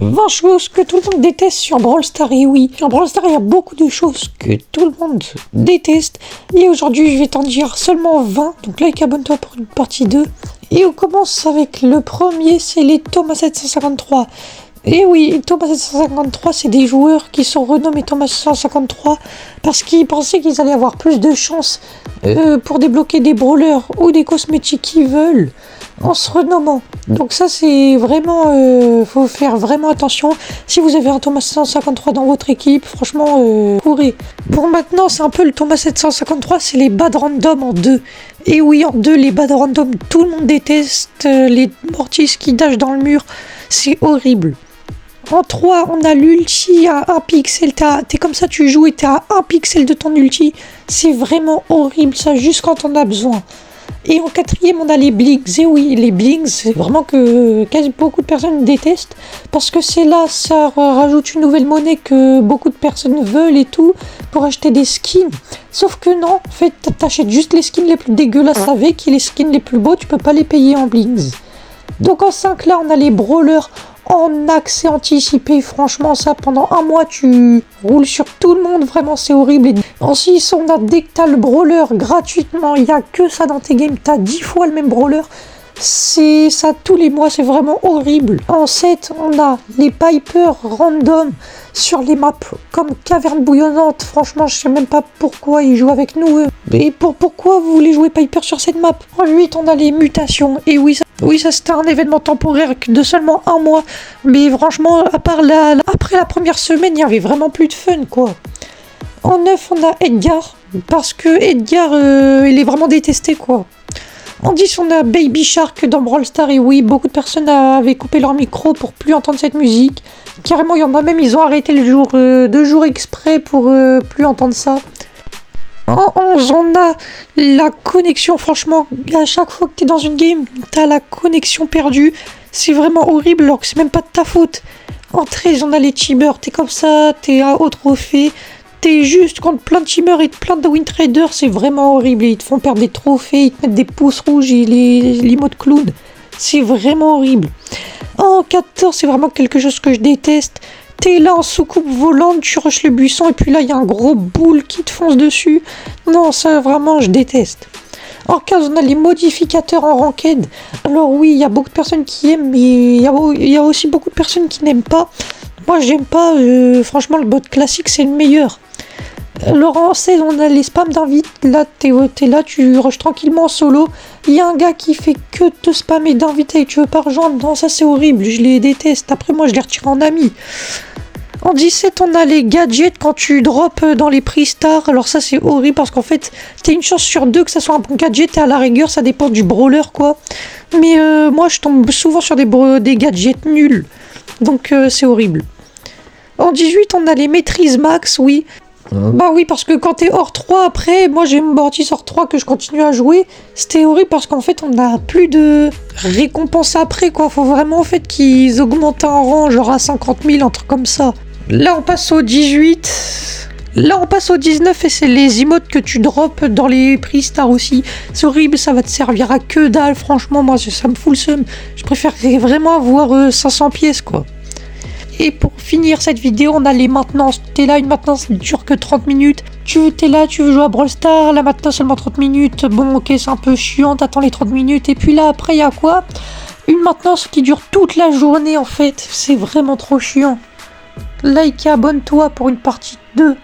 20 choses que tout le monde déteste sur Brawl Stars. Et oui, sur Brawl Stars, il y a beaucoup de choses que tout le monde déteste. Et aujourd'hui, je vais t'en dire seulement 20. Donc like, abonne-toi pour une partie 2. Et on commence avec le premier, c'est les Thomas 753. Et oui, Thomas 753, c'est des joueurs qui sont renommés Thomas 753 parce qu'ils pensaient qu'ils allaient avoir plus de chance pour débloquer des brawlers ou des cosmétiques qu'ils veulent en se renommant. Donc ça, c'est vraiment... faut faire vraiment attention. Si vous avez un Thomas 753 dans votre équipe, franchement, courez. Pour maintenant, c'est un peu le Thomas 753, c'est les bad random en 2. Et oui, en 2, les bad random, tout le monde déteste les mortis qui dashent dans le mur. C'est horrible. En 3, on a l'ulti à 1 pixel. T'es comme ça, tu joues et t'es à 1 pixel de ton ulti. C'est vraiment horrible, ça, juste quand on a besoin. Et en 4e, on a les blings. Et oui, les blings, c'est vraiment que quasi beaucoup de personnes détestent. Parce que c'est là, ça rajoute une nouvelle monnaie que beaucoup de personnes veulent et tout, pour acheter des skins. Sauf que non, en fait, t'achètes juste les skins les plus dégueulasses avec, et les skins les plus beaux, tu peux pas les payer en blings. Donc en 5, là, on a les brawlers en accès anticipé. Franchement, ça, pendant un mois, tu roules sur tout le monde. Vraiment, c'est horrible. En 6, on a dès que t'as le brawler gratuitement, il n'y a que ça dans tes games. T'as 10 fois le même brawler. C'est ça tous les mois, c'est vraiment horrible. En 7, on a les Piper random sur les maps comme Caverne Bouillonnante. Franchement, je sais même pas pourquoi ils jouent avec nous. Et pourquoi vous voulez jouer Piper sur cette map? En 8, on a les mutations. Et oui, ça c'était un événement temporaire de seulement un mois. Mais franchement, à part après la première semaine, il y avait vraiment plus de fun, quoi. En 9, on a Edgar. Parce que Edgar, il est vraiment détesté, quoi. En 10, on a Baby Shark dans Brawl Stars. Et oui, beaucoup de personnes avaient coupé leur micro pour plus entendre cette musique. Carrément, il y en a même, ils ont arrêté le jour, 2 jours exprès pour plus entendre ça. En 11, on a la connexion. Franchement, à chaque fois que tu es dans une game, tu as la connexion perdue. C'est vraiment horrible alors que c'est même pas de ta faute. En 13, on a les teamers. T'es comme ça, t'es à haut trophée. T'es juste contre plein de teamers et plein de win traders. C'est vraiment horrible. Ils te font perdre des trophées, ils te mettent des pouces rouges et les mots de clown. C'est vraiment horrible. En 14, c'est vraiment quelque chose que je déteste. T'es là en soucoupe volante, tu rushes le buisson et puis là il y a un gros boule qui te fonce dessus. Non, ça vraiment je déteste. En 15, on a les modificateurs en ranked. Alors oui, il y a beaucoup de personnes qui aiment, mais il y a aussi beaucoup de personnes qui n'aiment pas. Moi j'aime pas, franchement le bot classique c'est le meilleur. Alors en 16, on a les spams d'invite. Là, t'es là, tu rushes tranquillement en solo. Il y a un gars qui fait que te spammer d'inviter et tu veux pas rejoindre. Non, ça c'est horrible, je les déteste. Après, moi, je les retire en ami. En 17, on a les gadgets quand tu drops dans les prix stars. Alors ça, c'est horrible parce qu'en fait, t'as une chance sur 2 que ça soit un bon gadget et à la rigueur, ça dépend du brawler, quoi. Mais moi, je tombe souvent sur des gadgets nuls. Donc, c'est horrible. En 18, on a les maîtrises max, oui. Bah oui, parce que quand t'es hors 3 après, moi j'ai Mortis hors 3 que je continue à jouer, c'était horrible parce qu'en fait on n'a plus de récompense après, quoi. Faut vraiment en fait qu'ils augmentent en rang, genre à 50 000, un truc comme ça. Là on passe au 18. Là on passe au 19 et c'est les emotes que tu drops dans les prix stars aussi. C'est horrible, ça va te servir à que dalle, franchement moi ça me fout le seum. Je préférerais vraiment avoir 500 pièces, quoi. Et pour finir cette vidéo, on a les maintenances. T'es là, une maintenance ne dure que 30 minutes. T'es là, tu veux jouer à Brawl Stars, la maintenance seulement 30 minutes. Bon, ok, c'est un peu chiant, t'attends les 30 minutes. Et puis là, après, il y a quoi? Une maintenance qui dure toute la journée, en fait. C'est vraiment trop chiant. Like et abonne-toi pour une partie 2.